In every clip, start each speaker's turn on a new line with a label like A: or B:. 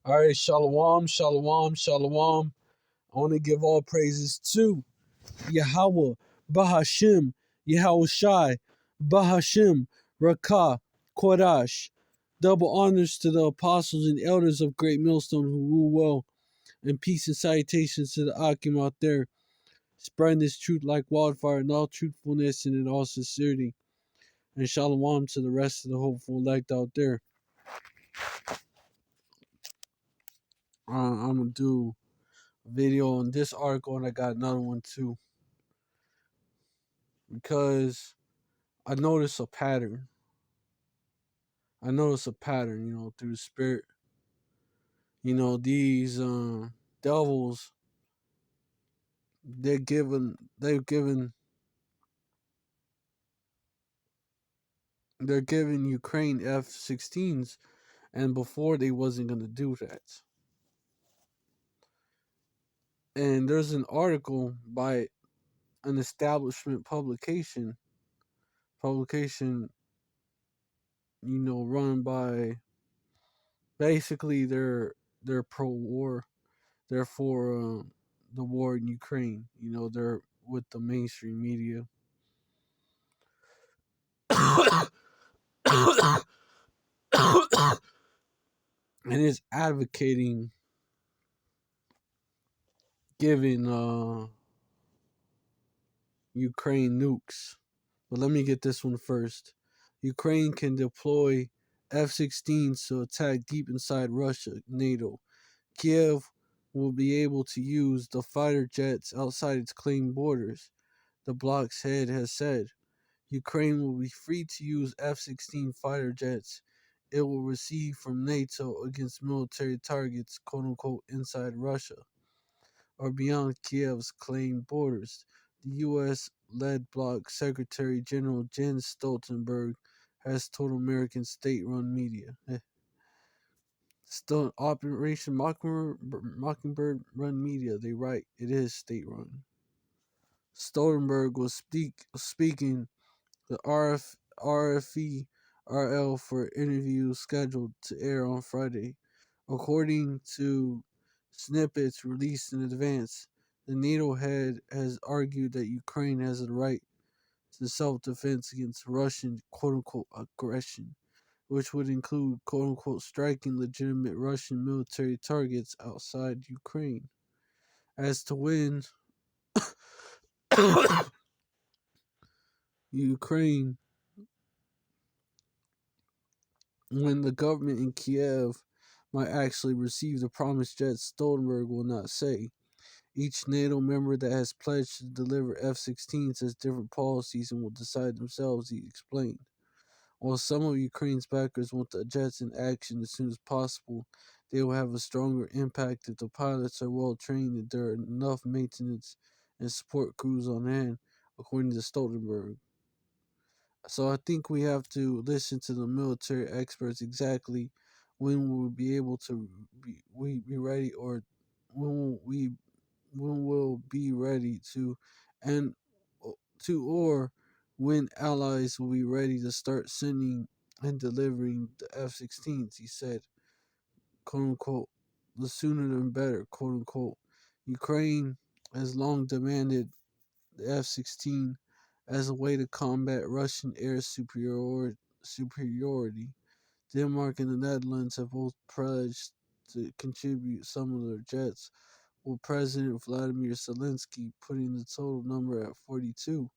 A: All right, shalom, shalom, shalom. I want to give all praises to Yahweh, Bahashim, Yahweh Shai, Bahashim, Rakah, Kodash. Double honors to the apostles and elders of Great Millstone who rule well, and peace and salutations to the Akim out there, spreading this truth like wildfire in all truthfulness and in all sincerity. And shalom to the rest of the hopeful elect out there. I'm going to do a video on this article, and I got another one too, because I notice a pattern. Through the spirit. These devils, they're giving Ukraine F-16s, and before they wasn't gonna do that. And there's an article by an establishment publication, run by, basically they're pro-war. They're for the war in Ukraine. They're with the mainstream media. And is advocating giving Ukraine nukes. But let me get this one first. Ukraine can deploy F-16s to attack deep inside Russia, NATO. Kiev will be able to use the fighter jets outside its claimed borders, the bloc's head has said. Ukraine will be free to use F-16 fighter jets it will receive from NATO against military targets, quote unquote, inside Russia or beyond Kiev's claimed borders. The U.S.-led bloc Secretary General Jens Stoltenberg has told American state-run media. Still, Operation Mockingbird run media. They write it is state-run. Stoltenberg was speaking the RFE RL for interviews scheduled to air on Friday. According to snippets released in advance, the NATO head has argued that Ukraine has a right to self-defense against Russian quote-unquote aggression, which would include quote-unquote striking legitimate Russian military targets outside Ukraine. As to when Ukraine, when the government in Kiev might actually receive the promised jets, Stoltenberg will not say. Each NATO member that has pledged to deliver F-16s has different policies and will decide themselves, he explained. While some of Ukraine's backers want the jets in action as soon as possible, they will have a stronger impact if the pilots are well trained and there are enough maintenance and support crews on hand, according to Stoltenberg. So I think we have to listen to the military experts exactly when we'll be able to be ready, or when we'll be ready to, and or when allies will be ready to start sending and delivering the F-16s. He said, quote unquote, the sooner the better, quote unquote. Ukraine has long demanded the F-16 as a way to combat Russian air superiority. Denmark and the Netherlands have both pledged to contribute some of their jets, with President Vladimir Zelensky putting the total number at 42.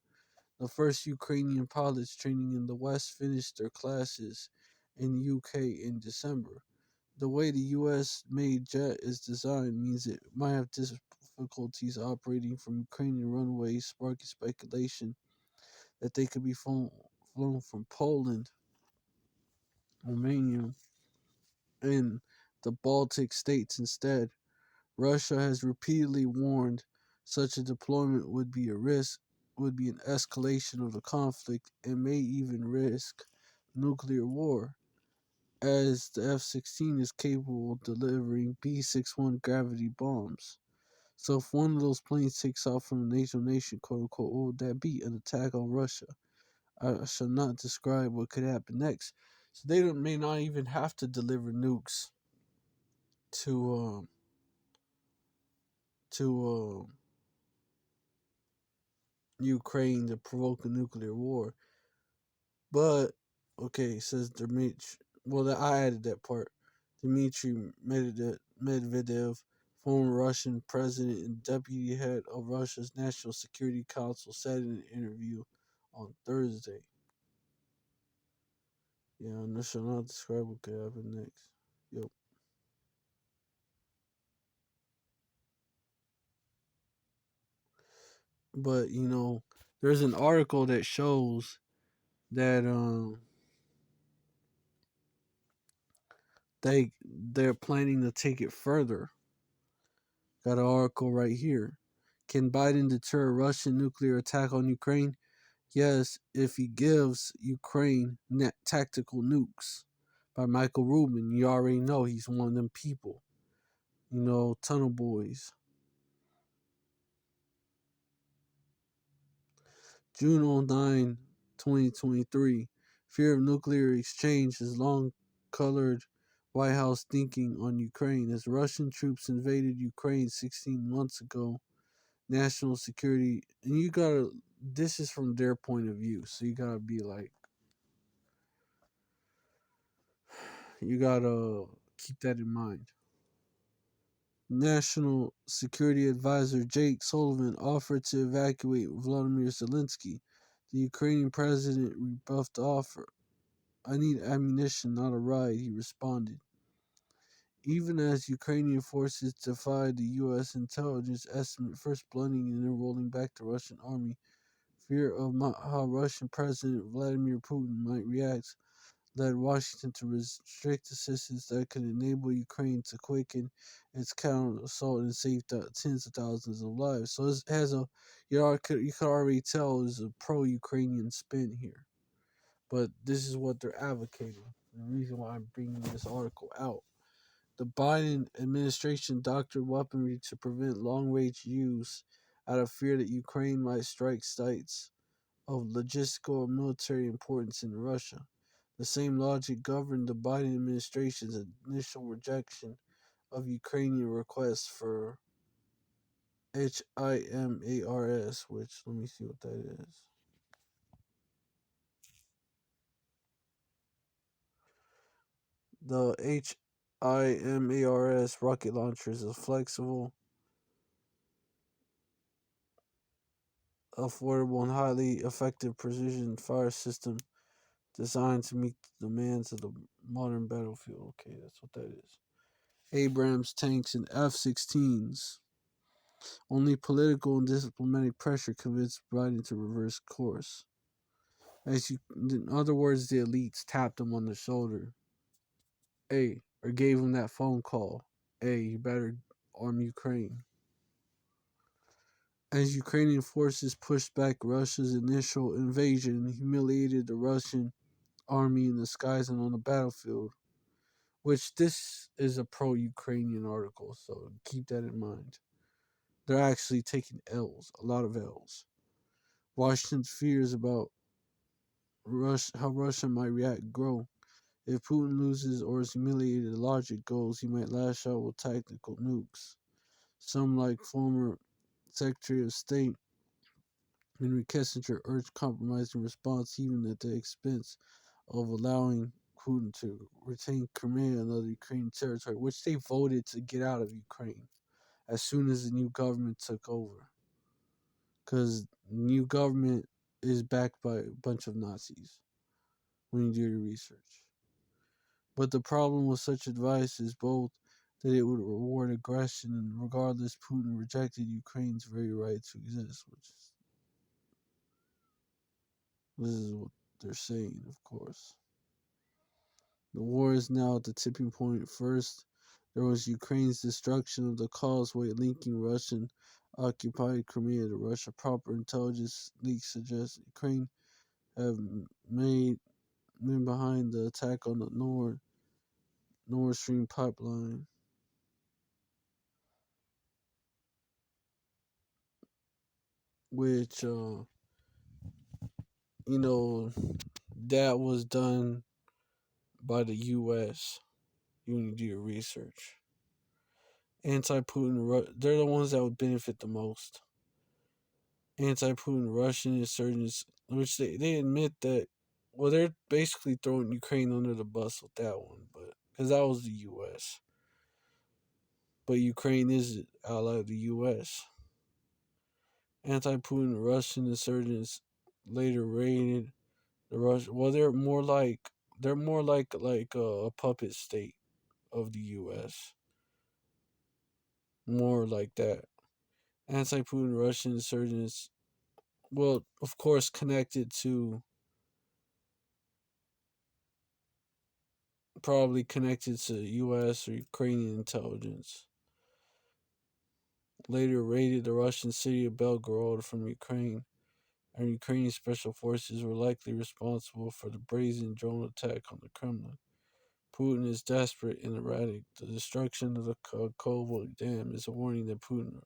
A: The first Ukrainian pilots training in the West finished their classes in the UK in December. The way the US made jet is designed means it might have difficulties operating from Ukrainian runways, sparking speculation that they could be flown from Poland, Romania, and the Baltic states instead. Russia has repeatedly warned such a deployment would be an escalation of the conflict and may even risk nuclear war, as the F-16 is capable of delivering B-61 gravity bombs. So if one of those planes takes off from a NATO nation, quote unquote, what would that be? An attack on Russia. I shall not describe what could happen next. So they may not even have to deliver nukes to Ukraine to provoke a nuclear war. But okay, says Dmitry. Well, I added that part. Dmitry Medvedev, former Russian president and deputy head of Russia's National Security Council, said in an interview on Thursday. Yeah, and this shall not describe what could happen next. Yep. But there's an article that shows that they're planning to take it further. Got an article right here. Can Biden deter a Russian nuclear attack on Ukraine? Yes, if he gives Ukraine net tactical nukes. By Michael Rubin. You already know he's one of them people. Tunnel boys. June 9, 2023. Fear of nuclear exchange has long colored White House thinking on Ukraine. As Russian troops invaded Ukraine 16 months ago, national security, and this is from their point of view, so you gotta keep that in mind. National Security Advisor Jake Sullivan offered to evacuate Vladimir Zelensky. The Ukrainian president rebuffed the offer. I need ammunition, not a ride, he responded. Even as Ukrainian forces defied the U.S. intelligence estimate, first blunting and then rolling back the Russian army, fear of how Russian President Vladimir Putin might react led Washington to restrict assistance that could enable Ukraine to quicken its counter assault and save tens of thousands of lives. So it has you could already tell there's a pro-Ukrainian spin here. But this is what they're advocating. The reason why I'm bringing this article out. The Biden administration doctored weaponry to prevent long-range use out of fear that Ukraine might strike sites of logistical or military importance in Russia. The same logic governed the Biden administration's initial rejection of Ukrainian requests for HIMARS, which let me see what that is. The HIMARS rocket launcher is a flexible, affordable, and highly effective precision fire system designed to meet the demands of the modern battlefield. Okay, that's what that is. Abrams tanks and F-16s. Only political and diplomatic pressure convinced Biden to reverse course. In other words, the elites tapped him on the shoulder. Or gave him that phone call. You better arm Ukraine. As Ukrainian forces pushed back Russia's initial invasion and humiliated the Russian army in the skies and on the battlefield, which this is a pro-Ukrainian article, so keep that in mind. They're actually taking L's, a lot of L's. Washington's fears about how Russia might react grow. If Putin loses or is humiliated at logic goals, he might lash out with tactical nukes. Some, like former Secretary of State Henry Kissinger, urged compromise in response, even at the expense of allowing Putin to retain Crimea and other Ukrainian territory, which they voted to get out of Ukraine as soon as the new government took over. Because the new government is backed by a bunch of Nazis when you do your research. But the problem with such advice is both that it would reward aggression and regardless, Putin rejected Ukraine's very right to exist, this is what they're saying, of course. The war is now at the tipping point. First, there was Ukraine's destruction of the causeway linking Russian occupied Crimea to Russia. Proper intelligence leaks suggest Ukraine have made been behind the attack on the Nord Stream pipeline, which that was done by the U.S. You need to do your research. Anti-Putin, they're the ones that would benefit the most. Anti-Putin Russian insurgents, which they admit that, well, they're basically throwing Ukraine under the bus with that one, but because that was the U.S. But Ukraine is an ally of the U.S. Anti-Putin Russian insurgents later raided the Russian. Well, they're more like a puppet state of the U.S. More like that. Anti-Putin Russian insurgents, well, of course, connected to probably connected to U.S. or Ukrainian intelligence. Later raided the Russian city of Belgorod from Ukraine, and Ukrainian special forces were likely responsible for the brazen drone attack on the Kremlin. Putin is desperate and erratic. The destruction of the Kovo Dam is a warning that Putin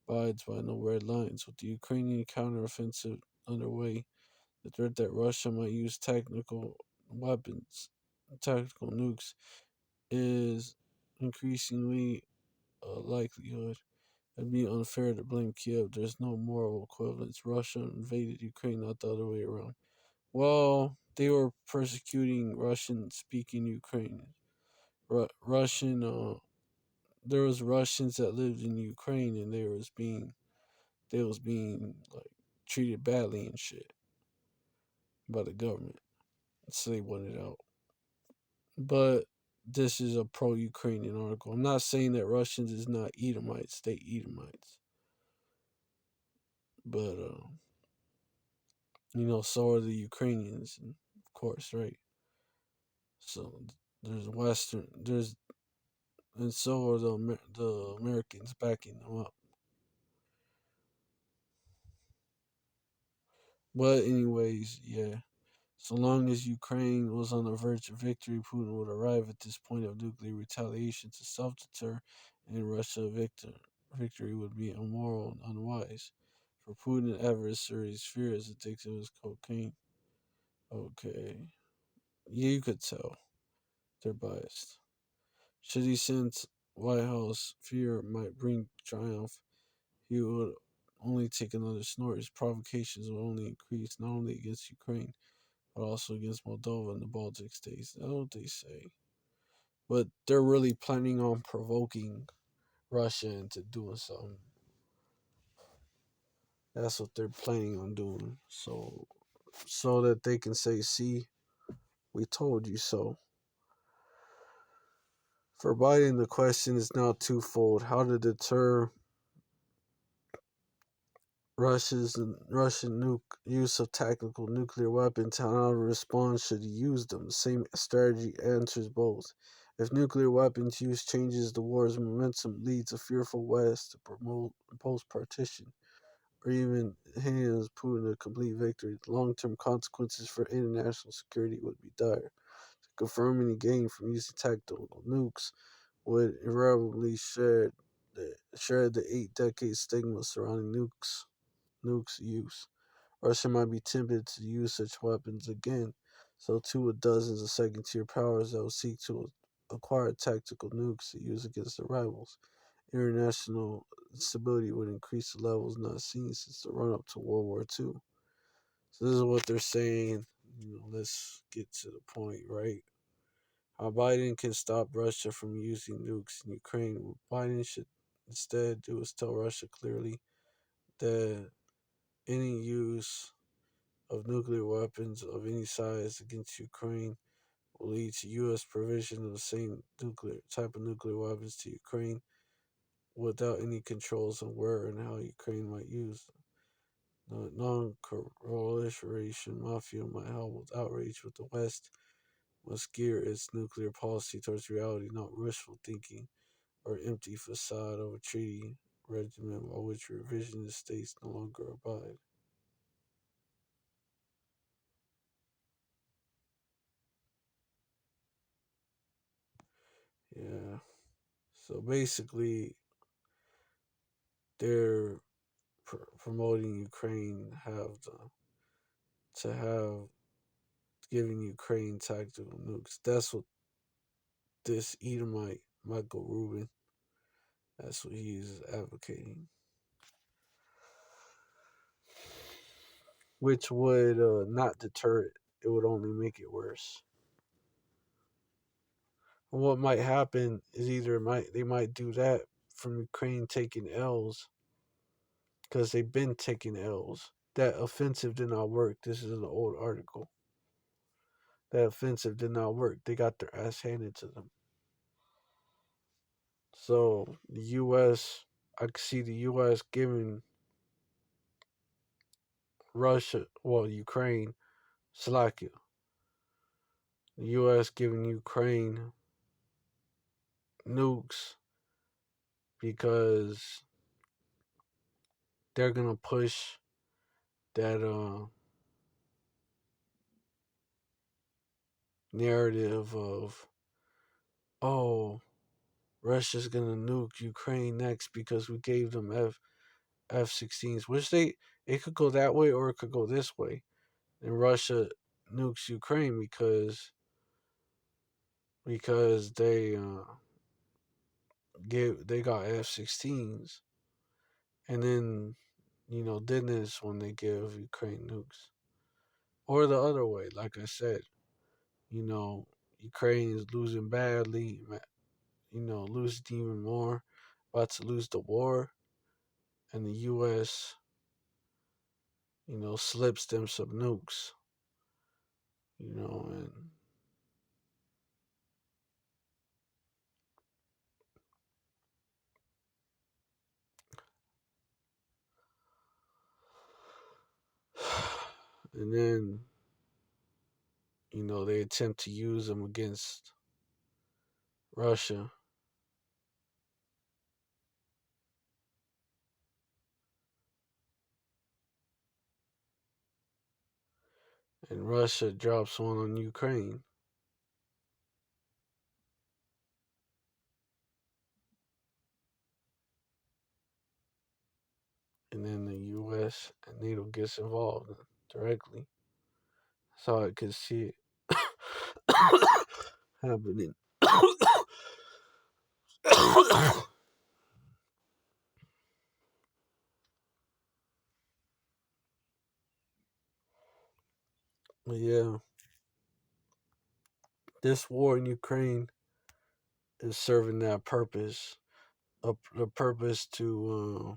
A: abides by no red lines. With the Ukrainian counteroffensive underway, the threat that Russia might use weapons, tactical nukes, is increasingly a likelihood. It'd be unfair to blame Kiev. There's no moral equivalence. Russia invaded Ukraine, not the other way around. Well, they were persecuting Russian-speaking Ukrainians. Russian, there was Russians that lived in Ukraine, and they was being like treated badly and shit by the government. So they wanted out. But this is a pro-Ukrainian article. I'm not saying that Russians is not Edomites. They Edomites, but so are the Ukrainians, of course, right? So there's Western, and so are the Americans backing them up. But anyways, yeah. So long as Ukraine was on the verge of victory, Putin would arrive at this point of nuclear retaliation to self-deter, and victory would be immoral and unwise. For Putin, adversaries' fear is addictive as cocaine. Okay, yeah, you could tell they're biased. Should he sense White House fear might bring triumph, he would only take another snort. His provocations would only increase, not only against Ukraine, but also against Moldova and the Baltic states. That's what they say. But they're really planning on provoking Russia into doing something. That's what they're planning on doing. So that they can say, see, we told you so. For Biden, the question is now twofold: how to deter Russian use of tactical nuclear weapons, and how to respond should he use them. The same strategy answers both. If nuclear weapons use changes the war's momentum, leads a fearful West to promote post-partition, or even hands Putin a complete victory, the long-term consequences for international security would be dire. To confirm any gain from using tactical nukes would irrevocably shred the 8-decade stigma surrounding nukes use. Russia might be tempted to use such weapons again, so too would dozens of second-tier powers that would seek to acquire tactical nukes to use against their rivals. International stability would increase to levels not seen since the run-up to World War II. So this is what they're saying. Let's get to the point, right? How Biden can stop Russia from using nukes in Ukraine. What Biden should instead do is tell Russia clearly that any use of nuclear weapons of any size against Ukraine will lead to U.S. provision of the same nuclear type of nuclear weapons to Ukraine without any controls on where and how Ukraine might use them. The non-proliferation mafia might help with outrage, but the West must gear its nuclear policy towards reality, not wishful thinking or empty facade of a treaty regimen by which revisionist states no longer abide. Yeah. So basically, they're promoting Ukraine to have giving Ukraine tactical nukes. That's what this Edomite Michael Rubin That's what he's advocating, which would not deter it. It would only make it worse. What might happen is either they might do that from Ukraine taking L's because they've been taking L's. That offensive did not work. This is an old article. That offensive did not work. They got their ass handed to them. So the U.S. I could see the U.S. giving Russia, well, Ukraine, Slovakia. The U.S. giving Ukraine nukes because they're gonna push that narrative of, oh, Russia's gonna nuke Ukraine next because we gave them F-16s, which it could go that way or it could go this way, and Russia nukes Ukraine because they got F-16s, and then then is when they give Ukraine nukes, or the other way. Like I said, you know, Ukraine is losing badly, losing even more, about to lose the war, and the U.S. Slips them some nukes, and and then they attempt to use them against Russia, and Russia drops one on Ukraine, and then the U.S. and NATO gets involved directly. That's how I could see it happening. But yeah, this war in Ukraine is serving that purpose. The purpose to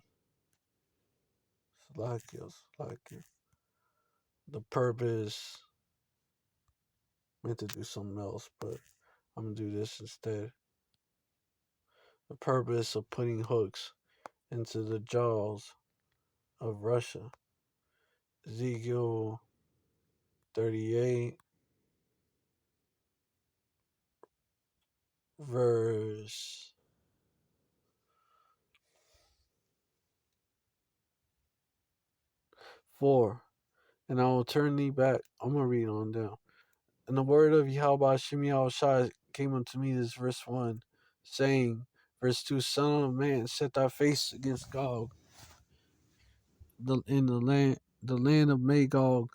A: Slovakia. The purpose meant to do something else, but I'm gonna do this instead. The purpose of putting hooks into the jaws of Russia. Ezekiel 38, verse 4. And I will turn thee back. I'm going to read on down. And the word of Yahweh Shemi Shai came unto me, this verse 1, saying, verse 2, Son of man, set thy face against Gog, in the land of Magog,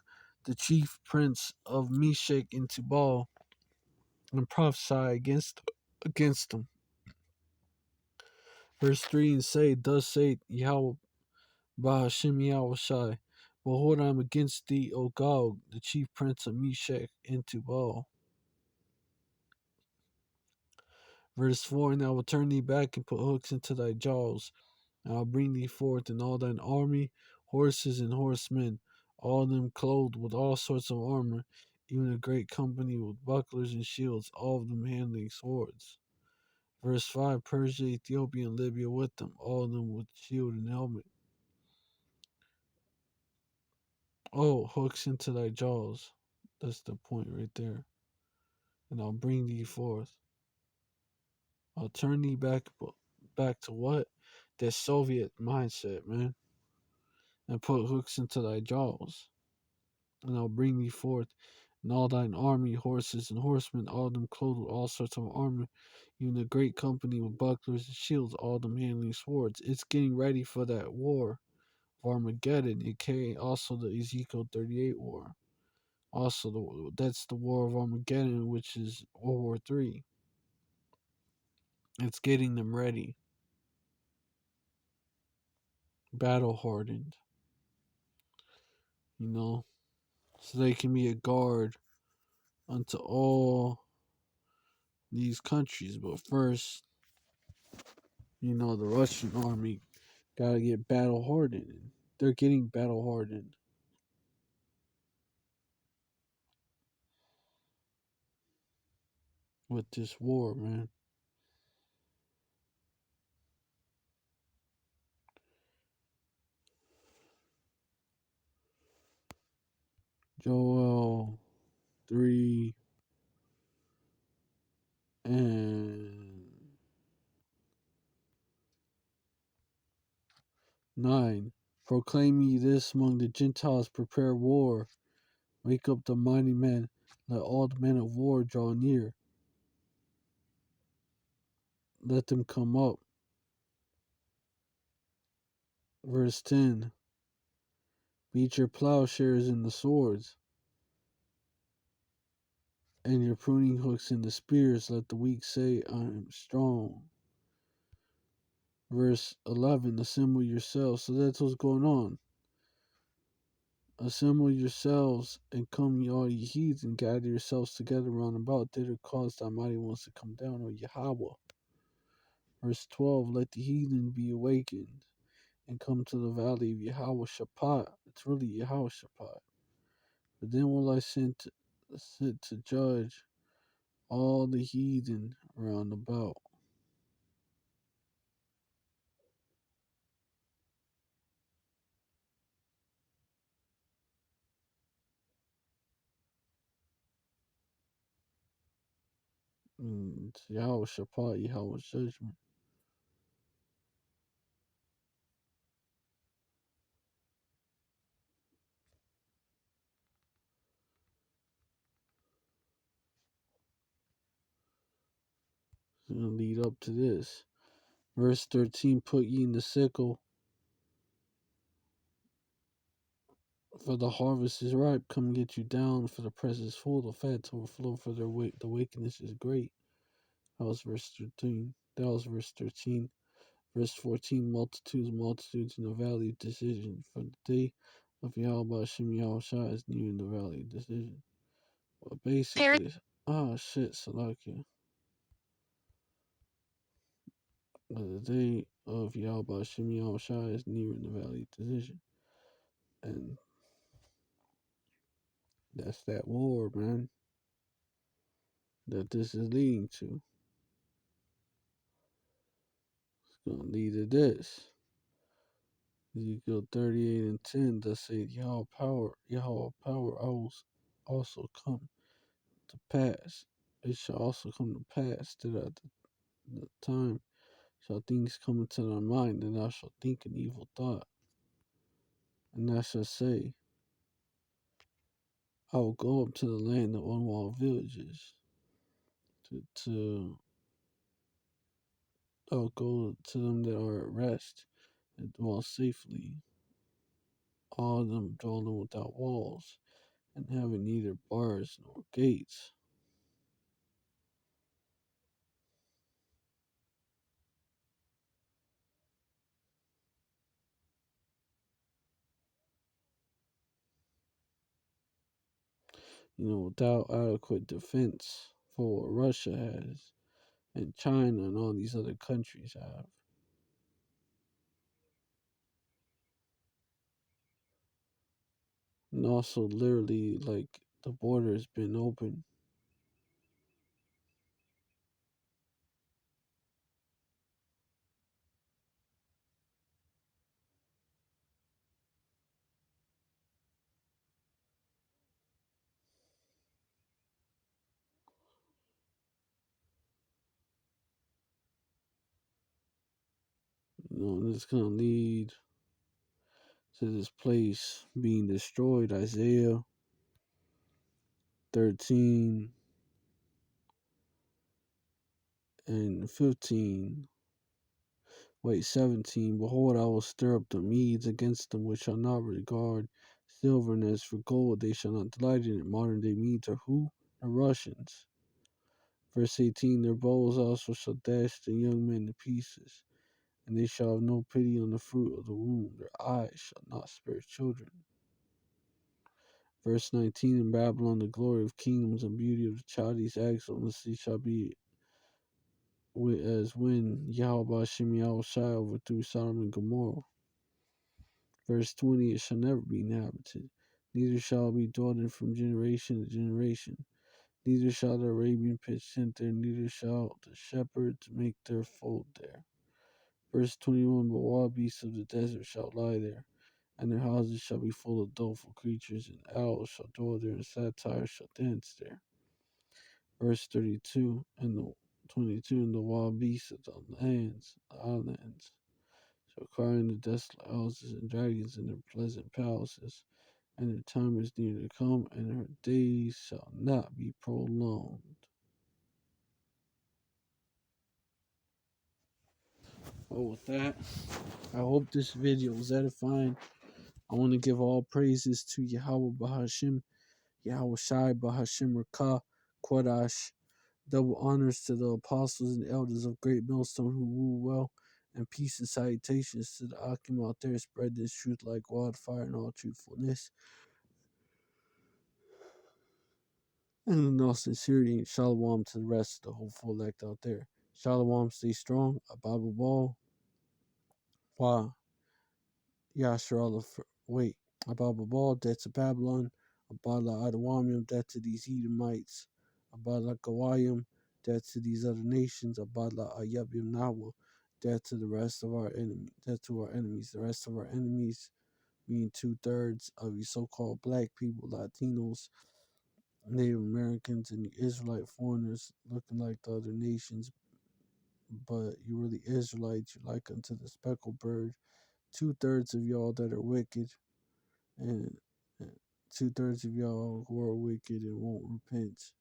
A: the chief prince of Meshach and Tubal, and prophesy against them. Verse 3, and say, thus saith Yahweh Bahashem Yahweh Shai, behold, I am against thee, O Gog, the chief prince of Meshach and Tubal. Verse 4, and I will turn thee back and put hooks into thy jaws, and I'll bring thee forth in all thine army, horses and horsemen, all of them clothed with all sorts of armor, even a great company with bucklers and shields, all of them handling swords. Verse 5, Persia, Ethiopia, and Libya with them, all of them with shield and helmet. Oh, hooks into thy jaws. That's the point right there. And I'll bring thee forth. I'll turn thee back to what? That Soviet mindset, man. And put hooks into thy jaws. And I'll bring thee forth, and all thine army, horses and horsemen, all of them clothed with all sorts of armor, even a great company with bucklers and shields, all of them handling swords. It's getting ready for that war of Armageddon, aka also the Ezekiel 38 war. Also, that's the war of Armageddon, which is World War III. It's getting them ready. battle hardened, you know, so they can be a guard unto all these countries. But first, the Russian army gotta get battle hardened. They're getting battle hardened with this war, man. Joel 3 and 9. Proclaim ye this among the Gentiles, prepare war. Wake up the mighty men, let all the men of war draw near. Let them come up. Verse 10. Beat your plowshares in the swords, and your pruning hooks in the spears. Let the weak say, I am strong. Verse 11. Assemble yourselves. So that's what's going on. Assemble yourselves and come, ye all ye heathen, gather yourselves together round about, thither cause thy mighty ones to come down, O Yahweh. Verse 12. Let the heathen be awakened and come to the valley of Yahweh Shaphat. It's really Yahweh Shaphat. But then will I sit to judge all the heathen round about. It's Yahweh Shaphat, Yahweh's judgment. It's going to lead up to this. Verse 13. Put ye in the sickle, for the harvest is ripe. Come get you down, for the press is full, the fats overflow, for the wickedness is great. That was verse 13. That was verse 13. Verse 14. Multitudes in the valley of decision. For the day of Yahweh Hashem Yahushua is near in the valley of decision. Well, basically, Salakia. The day of Yahweh Hashem Yahushua is near in the valley of decision. And that's that war, man, that this is leading to. It's going to lead to this. Ezekiel 38 and 10 does say Yahweh power also come to pass. It shall also come to pass that at the time shall things come into thy mind, and thou shalt think an evil thought. And thou shalt say, I will go up to the land of unwalled villages. I'll go to them that are at rest and dwell safely, all of them dwelling without walls, and having neither bars nor gates. Without adequate defense for what Russia has, and China and all these other countries have. And also, literally, like, the border has been open. And it's going to lead to this place being destroyed. Isaiah 13 and 15. Wait, 17. Behold, I will stir up the Medes against them, which shall not regard silver, and as for gold, they shall not delight in it. Modern day Medes are who? The Russians. Verse 18. Their bows also shall dash the young men to pieces, and they shall have no pity on the fruit of the womb. Their eyes shall not spare children. Verse 19, in Babylon the glory of kingdoms and beauty of the Chaldees excellency shall be as when Yahweh Hashem Yahweh Shai overthrew Sodom and Gomorrah. Verse 20, it shall never be inhabited, neither shall it be dwelt in from generation to generation. Neither shall the Arabian pitch tent there, neither shall the shepherds make their fold there. Verse 21, but wild beasts of the desert shall lie there, and their houses shall be full of doleful creatures, and owls shall dwell there, and satyrs shall dance there. Verse 32 and the 22, and the wild beasts of the lands, the islands, shall cry in the desolate houses, and dragons in their pleasant palaces, and their time is near to come, and her days shall not be prolonged. Well, with that, I hope this video was edifying. I want to give all praises to Yahweh Bahashim, Yahweh Shai Bahashim Rakah, Quadash. Double honors to the apostles and elders of Great Millstone who rule well, and peace and salutations to the Akim out there spread this truth like wildfire in all truthfulness. And in all sincerity, and shalom to the rest of the hopeful elect out there. Shalom, stay strong. Ababa Ball. Wow. Yasharallah, wait. Ababa Ball, death to Babylon. Abala Adawamium, death to these Edomites. Abala Gawayim, death to these other nations. Abala Ayabim Nawa, death to the rest of our enemies. Death to our enemies. The rest of our enemies being 2/3 of you so-called black people, Latinos, Native Americans, and the Israelite foreigners looking like the other nations, but you really Israelites, you like unto the speckled bird. 2/3 of y'all that are wicked, and 2/3 of y'all who are wicked and won't repent,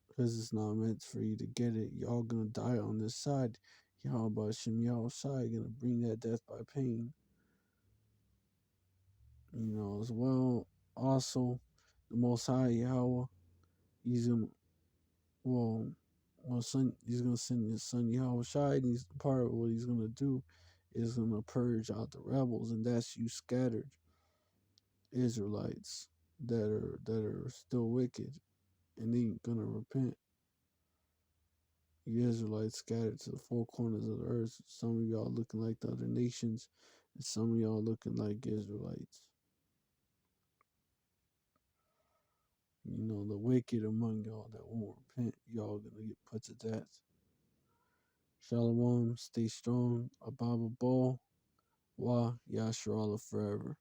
A: because it's not meant for you to get it. Y'all gonna die on this side. Y'all about Shem Y'all Shai gonna bring that death by pain. As well. Also, the Most High Yahweh, he's gonna well, he's gonna send his son Yahweh Shai, and he's part of what he's gonna do is gonna purge out the rebels, and that's you scattered Israelites that are still wicked and ain't gonna repent. You Israelites scattered to the four corners of the earth. Some of y'all looking like the other nations, and some of y'all looking like Israelites. The wicked among y'all that won't repent, y'all gonna get put to death. Shalom, stay strong, Ababa Ball, Wa Yasharallah forever.